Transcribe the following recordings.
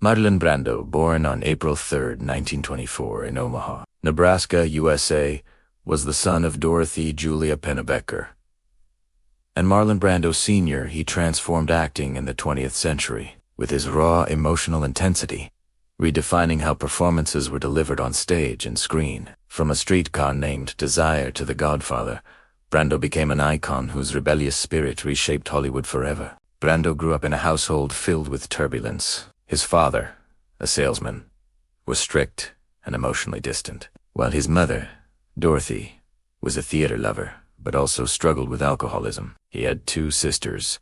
Marlon Brando, born on April 3, 1924 in Omaha, Nebraska, USA, was the son of Dorothy Julia Pennebecker. And Marlon Brando Sr., he transformed acting in the 20th century with his raw emotional intensity, redefining how performances were delivered on stage and screen. From a streetcar named Desire to The Godfather, Brando became an icon whose rebellious spirit reshaped Hollywood forever. Brando grew up in a household filled with turbulence. His father, a salesman, was strict and emotionally distant, while his mother, Dorothy, was a theater lover, but also struggled with alcoholism. He had two sisters,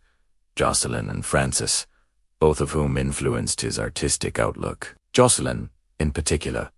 Jocelyn and Frances, both of whom influenced his artistic outlook. Jocelyn, in particular,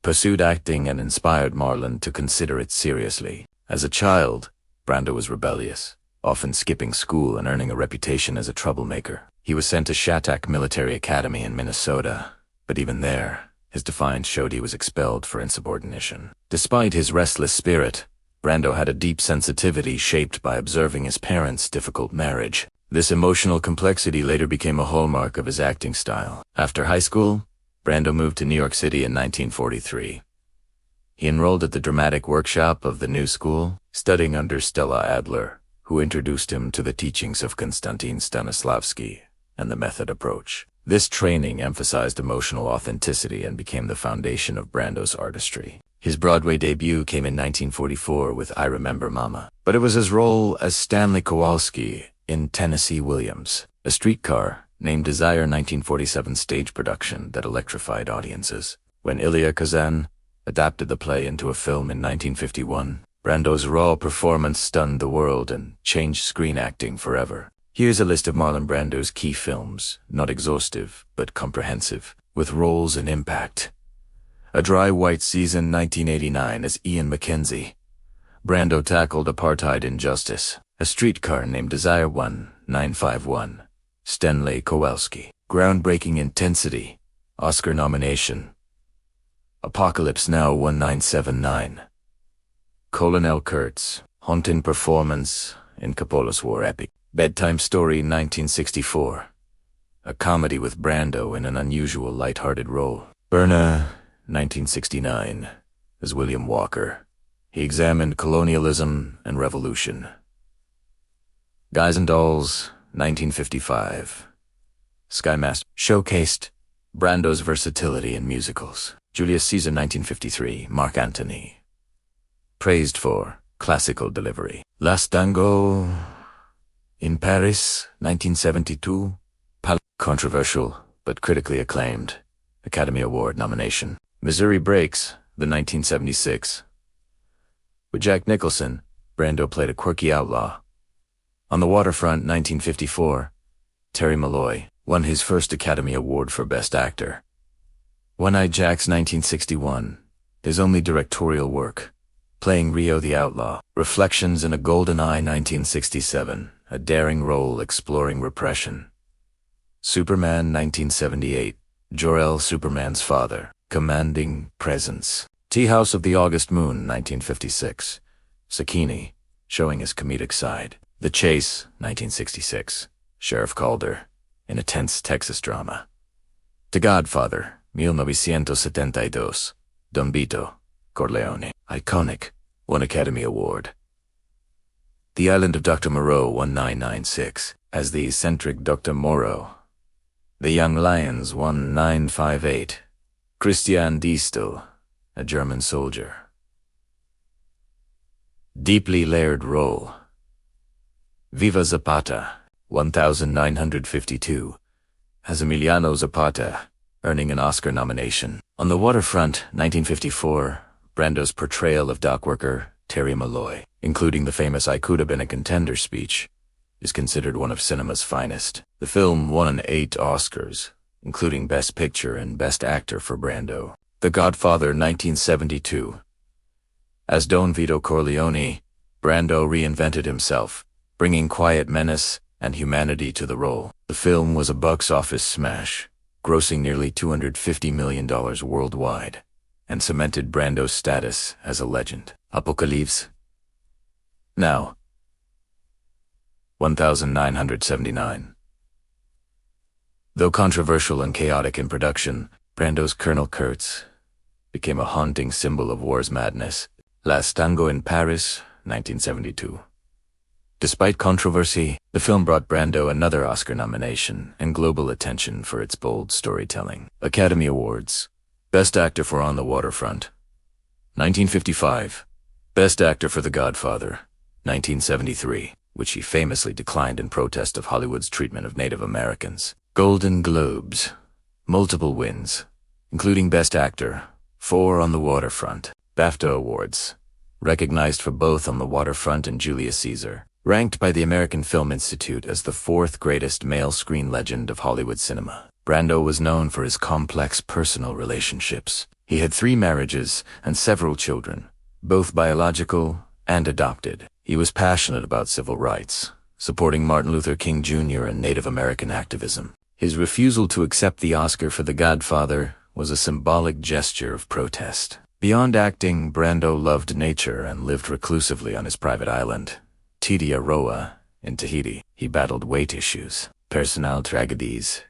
pursued acting and inspired Marlon to consider it seriously. As a child, Brando was rebellious, often skipping school and earning a reputation as a troublemaker. He was sent to Shattuck Military Academy in Minnesota, but even there, his defiance showed he was expelled for insubordination. Despite his restless spirit, Brando had a deep sensitivity shaped by observing his parents' difficult marriage. This emotional complexity later became a hallmark of his acting style. After high school, Brando moved to New York City in 1943. He enrolled at the dramatic workshop of the New School, studying under Stella Adler, who introduced him to the teachings of Konstantin Stanislavski and the method approach. This training emphasized emotional authenticity and became the foundation of Brando's artistry. His Broadway debut came in 1944 with I Remember Mama, but it was his role as Stanley Kowalski in Tennessee Williams, a Streetcar, named Desire 1947 stage production that electrified audiences. When Ilya Kazan adapted the play into a film in 1951, Brando's raw performance stunned the world and changed screen acting forever. Here's a list of Marlon Brando's key films, not exhaustive, but comprehensive, with roles and impact. A Dry White Season 1989 as Ian Mackenzie. Brando tackled apartheid injustice. A Streetcar named Desire 1951. Stanley Kowalski. Groundbreaking intensity. Oscar nomination. Apocalypse Now 1979. Colonel Kurtz. Haunting performance in Coppola's war epic. Bedtime Story 1964. A comedy with Brando in an unusual light-hearted role. Berna 1969 as William Walker. He examined colonialism and revolution. Guys and Dolls 1955. Skymaster showcased Brando's versatility in musicals. Julius Caesar 1953. Mark Antony. Praised for classical delivery. Last Tango in Paris 1972. Controversial but critically acclaimed. Academy Award nomination. Missouri Breaks, the 1976. With Jack Nicholson, Brando played a quirky outlaw. On the Waterfront 1954, Terry Malloy won his first Academy Award for Best Actor. One-Eyed Jack's 1961, his only directorial work, playing Rio the Outlaw. Reflections in a Golden Eye 1967, a daring role exploring repression. Superman 1978, Jor-El Superman's father, commanding presence. Tea House of the August Moon 1956, Sakini, showing his comedic side. The Chase 1966, Sheriff Calder, in a tense Texas drama. The Godfather 1972, Don Vito Corleone, iconic, won Academy Award. The Island of Dr. Moreau 1996, as the eccentric Dr. Moreau. The Young Lions 1958, Christian Diestel, a German soldier. Deeply layered role. Viva Zapata 1952, as Emiliano Zapata, earning an Oscar nomination. On the Waterfront 1954, Brando's portrayal of dockworker Terry Malloy, including the famous "I Could Have Been a Contender" speech, is considered one of cinema's finest. The film won 8 Oscars, including Best Picture and Best Actor for Brando. The Godfather 1972. As Don Vito Corleone, Brando reinvented himself, bringing quiet menace and humanity to the role. The film was a box office smash, grossing nearly $250 million worldwide, and cemented Brando's status as a legend. Apocalypse Now 1979. Though controversial and chaotic in production, Brando's Colonel Kurtz became a haunting symbol of war's madness. Last Tango in Paris, 1972. Despite controversy, the film brought Brando another Oscar nomination and global attention for its bold storytelling. Academy Awards. Best Actor for On the Waterfront, 1955. Best Actor for The Godfather, 1973, which he famously declined in protest of Hollywood's treatment of Native Americans. Golden Globes. Multiple wins, including Best Actor, 4 On the Waterfront. BAFTA Awards. Recognized for both On the Waterfront and Julius Caesar. Ranked by the American Film Institute as the 4th greatest male screen legend of Hollywood cinema. Brando was known for his complex personal relationships. He had 3 marriages and several children, both biological and adopted. He was passionate about civil rights, supporting Martin Luther King Jr. and Native American activism. His refusal to accept the Oscar for The Godfather was a symbolic gesture of protest. Beyond acting, Brando loved nature and lived reclusively on his private island, Titiaroa, in Tahiti. He battled weight issues, personal tragedies,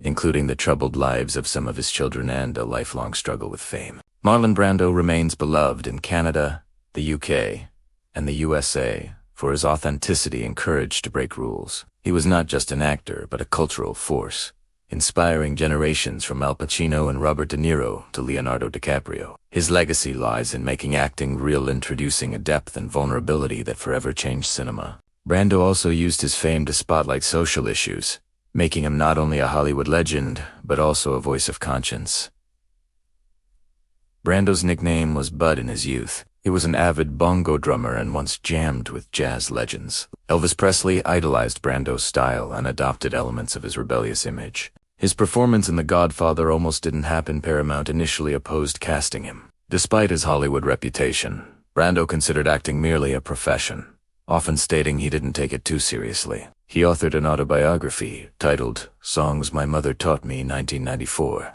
including the troubled lives of some of his children and a lifelong struggle with fame. Marlon Brando remains beloved in Canada, the UK, and the USA for his authenticity and courage to break rules. He was not just an actor, but a cultural force, inspiring generations from Al Pacino and Robert De Niro to Leonardo DiCaprio. His legacy lies in making acting real, introducing a depth and vulnerability that forever changed cinema. Brando also used his fame to spotlight social issues, making him not only a Hollywood legend, but also a voice of conscience. Brando's nickname was Bud in his youth. He was an avid bongo drummer and once jammed with jazz legends. Elvis Presley idolized Brando's style and adopted elements of his rebellious image. His performance in The Godfather almost didn't happen. Paramount initially opposed casting him. Despite his Hollywood reputation, Brando considered acting merely a profession, often stating he didn't take it too seriously. He authored an autobiography titled Songs My Mother Taught Me, 1994,